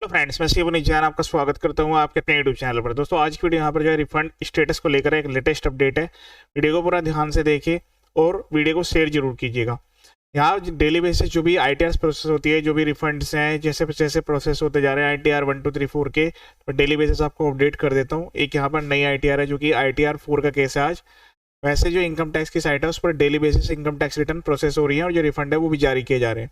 तो फ्रेंड्स, मैं शिव निजान आपका स्वागत करता हूँ आपके अपने यूट्यूब चैनल पर। दोस्तों, आज की वीडियो यहाँ पर जो है रिफंड स्टेटस को लेकर एक लेटेस्ट अपडेट है। वीडियो को पूरा ध्यान से देखिए और वीडियो को शेयर जरूर कीजिएगा। यहाँ डेली बेसिस जो भी ITR प्रोसेस होती है, जो भी रिफंड्स हैं, जैसे जैसे प्रोसेस होते जा रहे हैं ITR 1 2 3 4 के, तो डेली बेसिस आपको अपडेट कर देता हूँ। एक यहाँ पर नई ITR है जो कि ITR 4 का केस है आज। वैसे जो इनकम टैक्स की साइट है उस पर daily basis income tax return process हो रही है और जो रिफंड है वो भी जारी किए जा रहे हैं।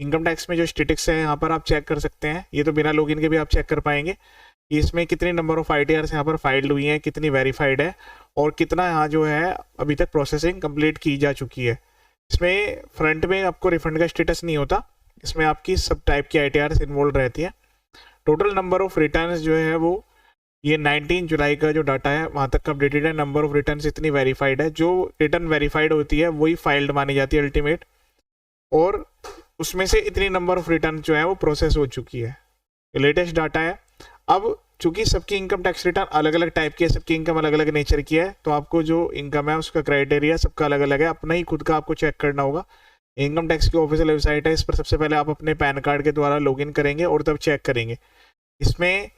इनकम टैक्स में जो स्टेटिक्स है यहाँ पर आप चेक कर सकते हैं। ये तो बिना लॉगिन के भी आप चेक कर पाएंगे कि इसमें कितनी नंबर ऑफ ITRs यहाँ पर फाइल्ड हुई हैं, कितनी वेरीफाइड है और कितना यहाँ जो है अभी तक प्रोसेसिंग कंप्लीट की जा चुकी है। इसमें फ्रंट में आपको रिफंड का स्टेटस नहीं होता, इसमें आपकी सब टाइप की ITRs इन्वॉल्व रहती है। टोटल नंबर ऑफ रिटर्न जो है वो ये 19 जुलाई का जो डाटा है वहाँ तक अपडेटेड है। नंबर ऑफ रिटर्न इतनी वेरीफाइड है, जो रिटर्न वेरीफाइड होती है वही फाइल्ड मानी जाती है अल्टीमेट, और उसमें से इतनी नंबर ऑफ रिटर्न जो है वो प्रोसेस हो चुकी है। लेटेस्ट डाटा है। अब चूंकि सबकी इनकम टैक्स रिटर्न अलग अलग टाइप की है, सबकी इनकम अलग अलग नेचर की है, तो आपको जो इनकम है उसका क्राइटेरिया सबका अलग अलग है। अपना ही खुद का आपको चेक करना होगा। इनकम टैक्स की ऑफिशियल वेबसाइट है, इस पर सबसे पहले आप अपने पैन कार्ड के द्वारा लॉगिन करेंगे और तब चेक करेंगे इसमें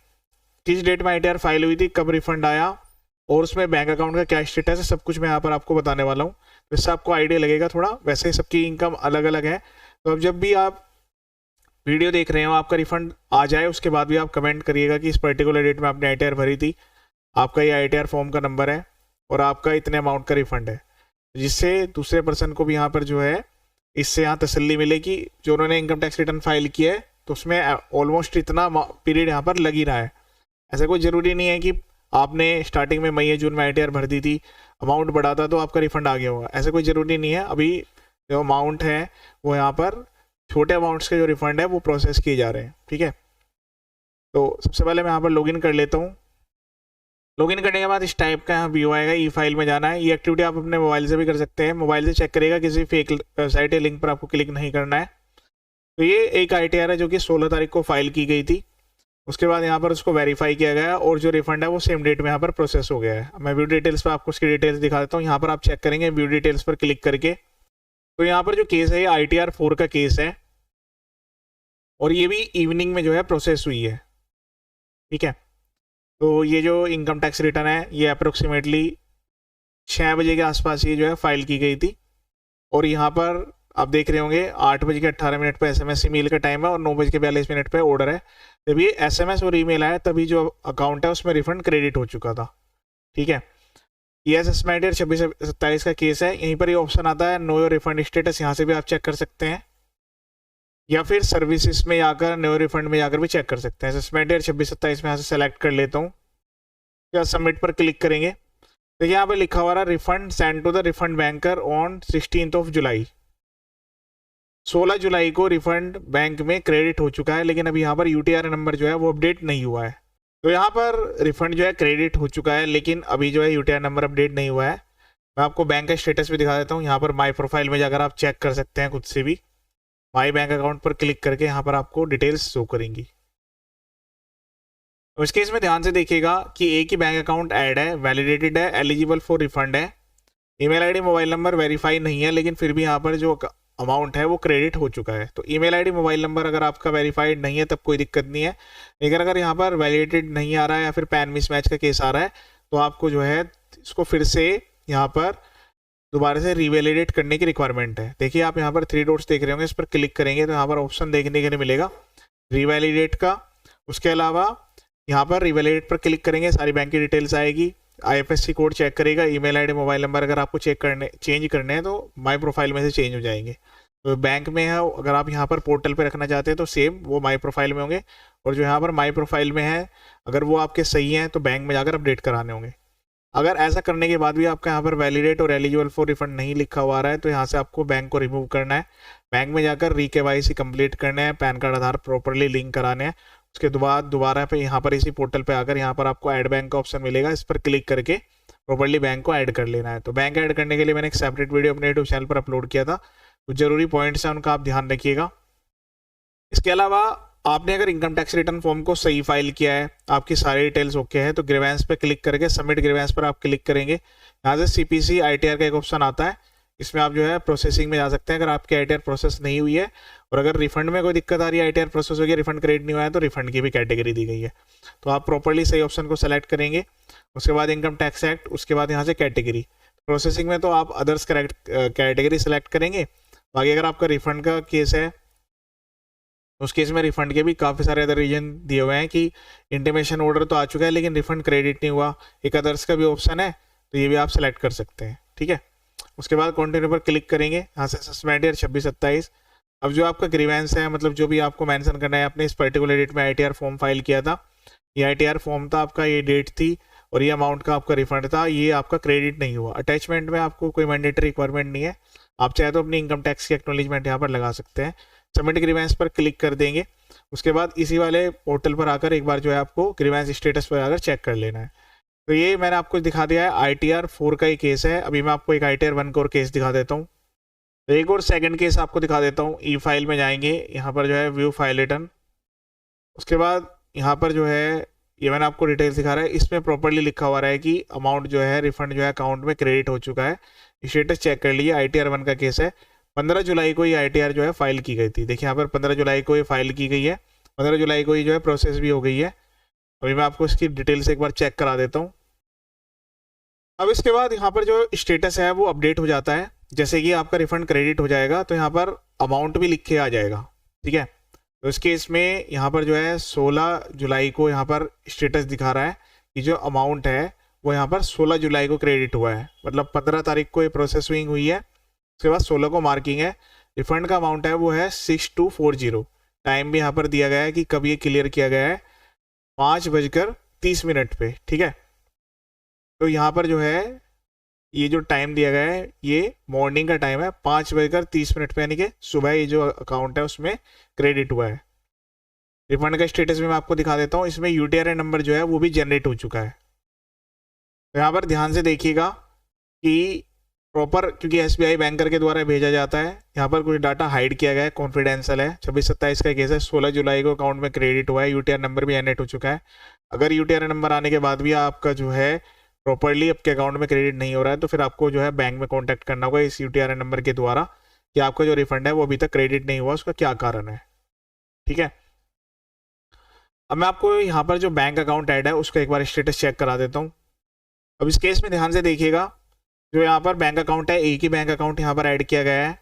किस डेट में ITR फाइल हुई थी, कब रिफंड आया और उसमें बैंक अकाउंट का क्या स्टेटस है, सब कुछ मैं यहाँ पर आपको बताने वाला हूँ। तो इससे आपको आइडिया लगेगा थोड़ा। वैसे सबकी इनकम अलग अलग है, तो अब जब भी आप वीडियो देख रहे हो आपका रिफंड आ जाए उसके बाद भी आप कमेंट करिएगा कि इस पर्टिकुलर डेट में आपने ITR भरी थी, आपका ये ITR फॉर्म का नंबर है और आपका इतने अमाउंट का रिफंड है, जिससे दूसरे पर्सन को भी यहाँ पर जो है इससे यहाँ तसल्ली मिले कि जो उन्होंने इनकम टैक्स रिटर्न फाइल किया है तो उसमें ऑलमोस्ट इतना पीरियड यहाँ पर लग ही रहा है। ऐसा कोई ज़रूरी नहीं है कि आपने स्टार्टिंग में मई जून में ITR भर दी थी, अमाउंट बढ़ा था तो आपका रिफंड आ गया होगा, ऐसा कोई ज़रूरी नहीं है। अभी जो अमाउंट है वो यहाँ पर छोटे अमाउंट्स के जो रिफंड है वो प्रोसेस किए जा रहे हैं। ठीक है, तो सबसे पहले मैं यहाँ पर लॉगिन कर लेता हूँ। लॉगिन करने के बाद इस टाइप का यहाँ व्यू आएगा, ई फाइल में जाना है। ये एक्टिविटी आप अपने मोबाइल से भी कर सकते हैं। मोबाइल से चेक करेगा, किसी फेक वेबसाइट या लिंक पर आपको क्लिक नहीं करना है। तो ये एक ITR है जो कि 16 तारीख को फाइल की गई थी। उसके बाद यहाँ पर उसको वेरीफाई किया गया और जो रिफंड है वो सेम डेट में यहाँ पर प्रोसेस हो गया है। मैं व्यू डिटेल्स पर आपको उसकी डिटेल्स दिखा देता हूँ। यहाँ पर आप चेक करेंगे व्यू डिटेल्स पर क्लिक करके, तो यहाँ पर जो केस है ये ITR 4 का केस है और ये भी इवनिंग में जो है प्रोसेस हुई है। ठीक है, तो ये जो इनकम टैक्स रिटर्न है ये अप्रोक्सीमेटली 6 बजे के आसपास ये जो है फाइल की गई थी। और यहाँ पर आप देख रहे होंगे 8 बज के 18 मिनट पर SMS ईमेल का टाइम है और 9 बज के 42 मिनट पर ऑर्डर है। जब ये SMS और ईमेल आया तभी जो अकाउंट है उसमें रिफंड क्रेडिट हो चुका था। ठीक है, ये SMITR 26/27 का केस है। यहीं पर ये ऑप्शन आता है नो योर रिफंड स्टेटस, यहाँ से भी आप चेक कर सकते हैं, या फिर सर्विसेज में जाकर नो रिफंड में जाकर भी चेक कर सकते हैं। SMITR 26/27 में यहाँ से सेलेक्ट कर लेता हूँ, या सबमिट पर क्लिक करेंगे। देखिए यहाँ पर लिखा हुआ refund send to the refund banker on 16 July. 16 जुलाई को रिफंड बैंक में क्रेडिट हो चुका है, लेकिन अभी यहाँ पर UTR नंबर जो है वो अपडेट नहीं हुआ है। तो यहाँ पर रिफंड जो है क्रेडिट हो चुका है, लेकिन अभी जो है UTR नंबर अपडेट नहीं हुआ है। मैं आपको बैंक का स्टेटस भी दिखा देता हूँ। यहाँ पर माई प्रोफाइल में जाकर आप चेक कर सकते हैं खुद से भी। माई बैंक अकाउंट पर क्लिक करके यहाँ पर आपको डिटेल्स शो करेंगी। तो इस केस में ध्यान से देखिएगा कि एक ही बैंक अकाउंट ऐड है, वैलिडेटेड है, एलिजिबल फॉर रिफंड है। Email ID mobile number verify नहीं है, लेकिन फिर भी यहाँ पर जो अमाउंट है वो क्रेडिट हो चुका है। तो ईमेल आईडी मोबाइल नंबर अगर आपका वेरीफाइड नहीं है तब कोई दिक्कत नहीं है, लेकिन अगर यहाँ पर वैलिडेटेड नहीं आ रहा है या फिर पैन मिसमैच का केस आ रहा है तो आपको जो है इसको फिर से यहाँ पर दोबारा से रिवैलिडेट करने की रिक्वायरमेंट है। देखिए आप यहाँ पर 3 डॉट्स देख रहे होंगे, इस पर क्लिक करेंगे तो यहाँ पर ऑप्शन देखने के लिए मिलेगा रिवैलिडेट का। उसके अलावा यहाँ पर रिवैलिडेट पर क्लिक करेंगे, सारी बैंक की डिटेल्स आएगी, IFSC कोड चेक करेगा, ईमेल आईडी मोबाइल नंबर अगर आपको चेंज करने हैं तो माई प्रोफाइल में से चेंज हो जाएंगे। तो बैंक में है, अगर आप यहाँ पर पोर्टल पे रखना चाहते हैं तो सेम वो माई प्रोफाइल में होंगे, और जो यहाँ पर माई प्रोफाइल में है अगर वो आपके सही हैं तो बैंक में जाकर अपडेट कराने होंगे। अगर ऐसा करने के बाद भी आपका यहाँ पर वैलिडेट और एलिजिबल फॉर रिफंड नहीं लिखा हुआ रहा है तो यहाँ से आपको बैंक को रिमूव करना है। बैंक में जाकर KYC कंप्लीट करना है, पैन कार्ड आधार प्रॉपरली लिंक कराने हैं। उसके बाद दोबारा पे यहाँ पर इसी पोर्टल पे आकर यहाँ पर आपको ऐड बैंक का ऑप्शन मिलेगा, इस पर क्लिक करके प्रॉपरली बैंक को ऐड कर लेना है। तो बैंक ऐड करने के लिए मैंने एक सेपरेट वीडियो अपने यूट्यूब चैनल पर अपलोड किया था, कुछ जरूरी पॉइंट्स हैं उनका आप ध्यान रखिएगा। इसके अलावा आपने अगर इनकम टैक्स रिटर्न फॉर्म को सही फाइल किया है, आपकी सारी डिटेल्स ओके है, तो ग्रीवेंस पे क्लिक करके सबमिट ग्रीवेंस पर आप क्लिक करेंगे। यहाँ से CPC ITR का एक ऑप्शन आता है, इसमें आप जो है प्रोसेसिंग में जा सकते हैं अगर आपकी ITR प्रोसेस नहीं हुई है, और अगर रिफंड में कोई दिक्कत आ रही है, ITR प्रोसेस हो गया, रिफंड क्रेडिट नहीं हुआ है, तो रिफंड की भी कैटेगरी दी गई है। तो आप प्रॉपर्ली सही ऑप्शन को सेलेक्ट करेंगे, उसके बाद इनकम टैक्स एक्ट, उसके बाद यहाँ से कैटेगरी। प्रोसेसिंग में तो आप अदर्स करेक्ट कैटेगरी सेलेक्ट करेंगे। बाकी अगर आपका रिफंड का केस है, उस केस में रिफंड के भी काफ़ी सारे अदर रीजन दिए हुए हैं कि इंटीमेशन ऑर्डर तो आ चुका है लेकिन रिफंड क्रेडिट नहीं हुआ, एक अदर्स का भी ऑप्शन है, तो ये भी आप सेलेक्ट कर सकते हैं। ठीक है, उसके बाद कंटिन्यू पर क्लिक करेंगे, यहाँ से सस्पेंड ईयर 26-27। अब जो आपका ग्रीवेंस है, मतलब जो भी आपको मेंशन करना है, आपने इस पर्टिकुलर डेट में ITR फॉर्म फाइल किया था, ये ITR फॉर्म था आपका, ये डेट थी और ये अमाउंट का आपका रिफंड था, ये आपका क्रेडिट नहीं हुआ। अटैचमेंट में आपको कोई मैंडेटरी रिक्वायरमेंट नहीं है, आप चाहे तो अपनी इनकम टैक्स की एक्नॉलेजमेंट यहाँ पर लगा सकते हैं। सबमिट ग्रीवेंस पर क्लिक कर देंगे, उसके बाद इसी वाले पोर्टल पर आकर एक बार जो है आपको ग्रीवेंस स्टेटस पर आकर चेक कर लेना है। तो ये मैंने आपको दिखा दिया है ITR 4 का ही केस है। अभी मैं आपको एक ITR 1 का और केस दिखा देता हूँ। तो एक और सेकंड केस आपको दिखा देता हूँ। ई फाइल में जाएंगे, यहाँ पर जो है व्यू फाइल रिटर्न, उसके बाद यहाँ पर जो है ये मैंने आपको डिटेल्स दिखा रहा है, इसमें प्रॉपर्ली लिखा हुआ है कि अमाउंट जो है रिफंड जो है अकाउंट में क्रेडिट हो चुका है। स्टेटस चेक कर लीजिए, ITR 1 का केस है। 15 जुलाई को ये ITR जो है फाइल की गई थी। देखिए यहाँ पर 15 जुलाई को ये फाइल की गई है, 15 जुलाई को ये जो है प्रोसेस भी हो गई है। अभी मैं आपको इसकी डिटेल्स एक बार चेक करा देता हूँ। अब इसके बाद यहाँ पर जो स्टेटस है वो अपडेट हो जाता है। जैसे कि आपका रिफंड क्रेडिट हो जाएगा तो यहाँ पर अमाउंट भी लिख के आ जाएगा। ठीक है, तो इस केस में यहाँ पर जो है 16 जुलाई को यहाँ पर स्टेटस दिखा रहा है कि जो अमाउंट है वो यहाँ पर 16 जुलाई को क्रेडिट हुआ है, मतलब 15 तारीख को ये प्रोसेसिंग हुई है, उसके बाद 16 को मार्किंग है। रिफंड का अमाउंट है वो है 6240। टाइम भी यहाँ पर दिया गया है कि कब ये क्लियर किया गया है, 5:30 पे। ठीक है, तो यहाँ पर जो है ये जो टाइम दिया गया है ये मॉर्निंग का टाइम है, 5:30 पे, यानी कि सुबह ये जो अकाउंट है उसमें क्रेडिट हुआ है। रिफंड का स्टेटस भी मैं आपको दिखा देता हूँ। इसमें UTR नंबर जो है वो भी जनरेट हो चुका है। तो यहाँ पर ध्यान से देखिएगा कि प्रॉपर, क्योंकि SBI बैंकर के द्वारा भेजा जाता है, यहाँ पर कुछ डाटा हाइड किया गया है, कॉन्फिडेंशियल है। 26-27 का केस है, 16 जुलाई को अकाउंट में क्रेडिट हुआ है, UTR नंबर भी जनरेट हो चुका है। अगर UTR नंबर आने के बाद भी आपका जो है प्रॉपर्ली आपके अकाउंट में क्रेडिट नहीं हो रहा है तो फिर आपको जो है बैंक में कॉन्टैक्ट करना होगा इस UTR नंबर के द्वारा कि आपका जो रिफंड है वो अभी तक क्रेडिट नहीं हुआ, उसका क्या कारण है। ठीक है, अब मैं आपको यहाँ पर जो बैंक अकाउंट ऐड है उसका एक बार स्टेटस चेक करा देता हूँ। अब इस केस में ध्यान से देखिएगा, जो यहाँ पर बैंक अकाउंट है, एक ही बैंक अकाउंट यहाँ पर ऐड किया गया है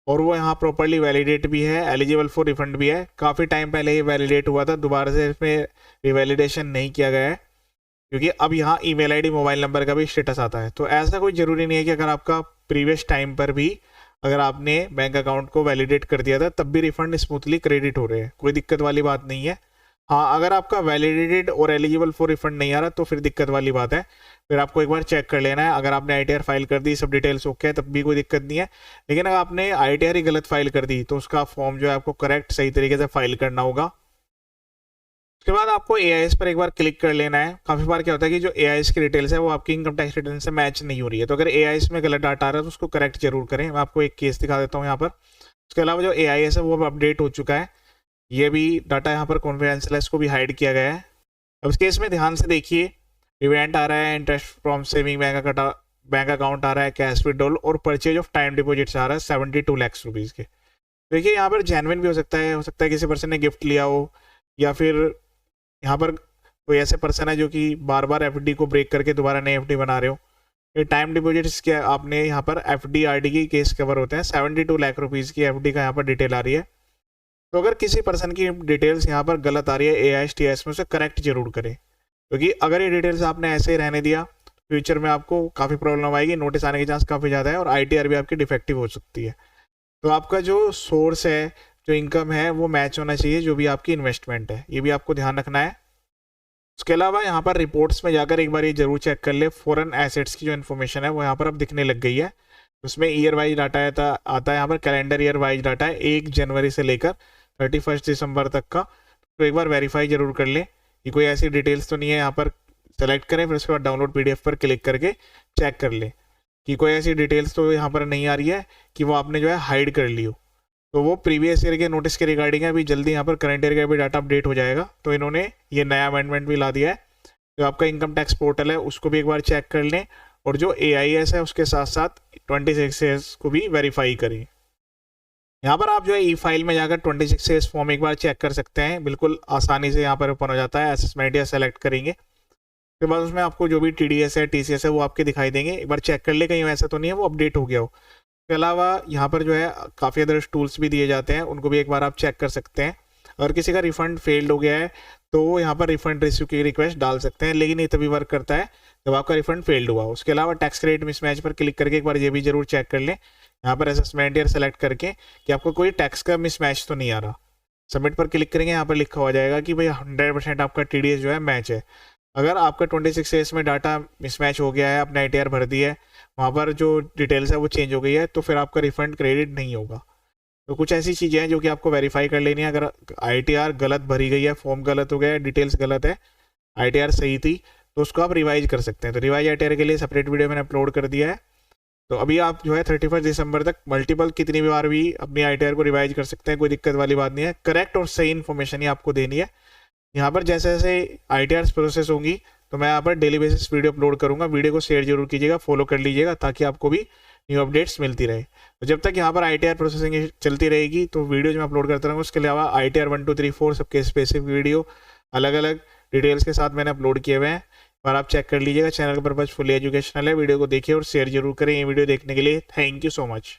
और वो यहाँ प्रॉपर्ली वैलिडेट भी है, एलिजिबल फॉर रिफंड भी है। काफ़ी टाइम पहले ये वैलिडेट हुआ था, दोबारा से इसमें रिवैलिडेशन नहीं किया गया है क्योंकि अब यहाँ ईमेल आईडी, मोबाइल नंबर का भी स्टेटस आता है। तो ऐसा कोई ज़रूरी नहीं है कि अगर आपका प्रीवियस टाइम पर भी अगर आपने बैंक अकाउंट को वैलिडेट कर दिया था तब भी रिफंड स्मूथली क्रेडिट हो रहे हैं, कोई दिक्कत वाली बात नहीं है। हाँ, अगर आपका वैलिडेटेड और एलिजिबल फॉर रिफंड नहीं आ रहा तो फिर दिक्कत वाली बात है, फिर आपको एक बार चेक कर लेना है। अगर आपने ITR फाइल कर दी, सब डिटेल्स ओके है, तब भी कोई दिक्कत नहीं है। लेकिन अगर आपने ITR ही गलत फाइल कर दी तो उसका फॉर्म जो है आपको करेक्ट सही तरीके से फाइल करना होगा। उसके बाद आपको AIS पर एक बार क्लिक कर लेना है। काफ़ी बार क्या होता है कि जो AIS की डिटेल्स है वो आपकी इनकम टैक्स रिटर्न से मैच नहीं हो रही है, तो अगर AIS में गलत डाटा आ रहा है तो उसको करेक्ट जरूर करें। मैं आपको एक केस दिखा देता हूँ यहाँ पर। उसके अलावा जो AIS है वो अब अपडेट हो चुका है, ये भी डाटा यहाँ पर कॉन्फिडेंशियल है, इसको भी हाइड किया गया है। अब इस केस में ध्यान से देखिए, डिविडेंड आ रहा है, interest from saving bank account आ रहा है, कैश विड्रॉल और परचेज ऑफ टाइम डिपॉजिट्स आ रहा है 72 लाख रुपीज़ के। देखिए यहाँ पर जेन्युइन भी हो सकता है किसी पर्सन ने गिफ्ट लिया हो, या फिर यहाँ पर कोई ऐसे पर्सन है जो कि बार बार FD को ब्रेक करके दोबारा नई FD बना रहे हो। ये टाइम डिपॉजिट्स के आपने यहाँ पर FD RD की केस कवर होते हैं। 72 लाख रुपीज़ की FD का यहाँ पर डिटेल आ रही है। तो अगर किसी पर्सन की डिटेल्स यहाँ पर गलत आ रही है AIS TIS में, उसे करेक्ट जरूर करें, क्योंकि अगर ये डिटेल्स आपने ऐसे ही रहने दिया फ्यूचर में आपको काफ़ी प्रॉब्लम आएगी, नोटिस आने की चांस काफ़ी ज़्यादा है और ITR भी आपकी डिफेक्टिव हो सकती है। तो आपका जो सोर्स है, जो इनकम है, वो मैच होना चाहिए जो भी आपकी इन्वेस्टमेंट है, ये भी आपको ध्यान रखना है। उसके अलावा यहाँ पर रिपोर्ट्स में जाकर एक बार ये जरूर चेक कर ले, फॉरेन एसेट्स की जो इन्फॉर्मेशन है वो यहाँ पर अब दिखने लग गई है। उसमें ईयर वाइज डाटा आता है यहाँ पर, कैलेंडर ईयर वाइज डाटा है 1 जनवरी से लेकर 31 दिसंबर तक का। तो एक बार वेरीफाई जरूर कर लें कि कोई ऐसी डिटेल्स तो नहीं है। यहाँ पर सेलेक्ट करें, फिर उसके बाद डाउनलोड PDF पर क्लिक करके चेक कर लें कि कोई ऐसी डिटेल्स तो यहाँ पर नहीं आ रही है कि वो आपने जो है हाइड कर ली हो। तो वो प्रीवियस ईयर के नोटिस के रिगार्डिंग है। अभी जल्दी यहाँ पर करंट ईयर का भी डाटा अपडेट हो जाएगा, तो इन्होंने ये नया अमेंडमेंट भी ला दिया है। जो आपका इनकम टैक्स पोर्टल है उसको भी एक बार चेक कर लें, और जो AIS है उसके साथ साथ 26S को भी वेरीफाई करें। यहाँ पर आप जो है ई फाइल में जाकर 26S फॉर्म एक बार चेक कर सकते हैं, बिल्कुल आसानी से यहाँ पर ओपन हो जाता है। असेसमेंट या सेलेक्ट करेंगे, उसके बाद उसमें आपको जो भी TDS है TCS है वो आपके दिखाई देंगे। एक बार चेक कर ले कहीं ऐसा तो नहीं है वो अपडेट हो गया हो। इसके अलावा यहाँ पर जो है काफ़ी अदर टूल्स भी दिए जाते हैं, उनको भी एक बार आप चेक कर सकते हैं। अगर किसी का रिफंड फेल्ड हो गया है तो यहाँ पर रिफंड रिसीव की रिक्वेस्ट डाल सकते हैं, लेकिन ये तभी वर्क करता है जब आपका रिफंड फेल्ड हुआ। उसके अलावा टैक्स क्रेडिट मिसमैच पर क्लिक करके एक बार ये भी जरूर चेक कर लें, यहाँ पर असेसमेंट ईयर सेलेक्ट करके कि आपको कोई टैक्स का मिसमैच तो नहीं आ रहा। सबमिट पर क्लिक करेंगे, यहाँ पर लिखा हो जाएगा कि भाई 100% आपका TDS जो है मैच है। अगर आपका 26S में डाटा मिसमैच हो गया है, आपने ITR भर दी है, वहाँ पर जो डिटेल्स है वो चेंज हो गई है, तो फिर आपका रिफंड क्रेडिट नहीं होगा। तो कुछ ऐसी चीज़ें हैं जो कि आपको वेरीफाई कर लेनी है। अगर ITR गलत भरी गई है, फॉर्म गलत हो गया है, डिटेल्स गलत है, ITR सही थी, तो उसको आप रिवाइज कर सकते हैं। तो रिवाइज ITR के लिए सेपरेट वीडियो मैंने अपलोड कर दिया है। तो अभी आप जो है 31 दिसंबर तक मल्टीपल कितनी भी बार भी अपनी ITR को रिवाइज कर सकते हैं, कोई दिक्कत वाली बात नहीं है। करेक्ट और सही इन्फॉर्मेशन ही आपको देनी है। यहाँ पर जैसे जैसे ITR प्रोसेस होंगी तो मैं यहाँ पर डेली बेसिस वीडियो अपलोड करूँगा। वीडियो को शेयर जरूर कीजिएगा, फॉलो कर लीजिएगा, ताकि आपको भी न्यू अपडेट्स मिलती रहे। तो जब तक यहाँ पर ITR प्रोसेसिंग चलती रहेगी तो वीडियो जो मैं अपलोड करता रहूँगा। उसके अलावा ITR 1 2 3 4 सबके स्पेसिफिक वीडियो अलग अलग डिटेल्स के साथ मैंने अपलोड किए हुए हैं, और आप चेक कर लीजिएगा। चैनल का पर्पज फुली एजुकेशनल है। वीडियो को देखिए और शेयर जरूर करें। ये वीडियो देखने के लिए थैंक यू सो मच।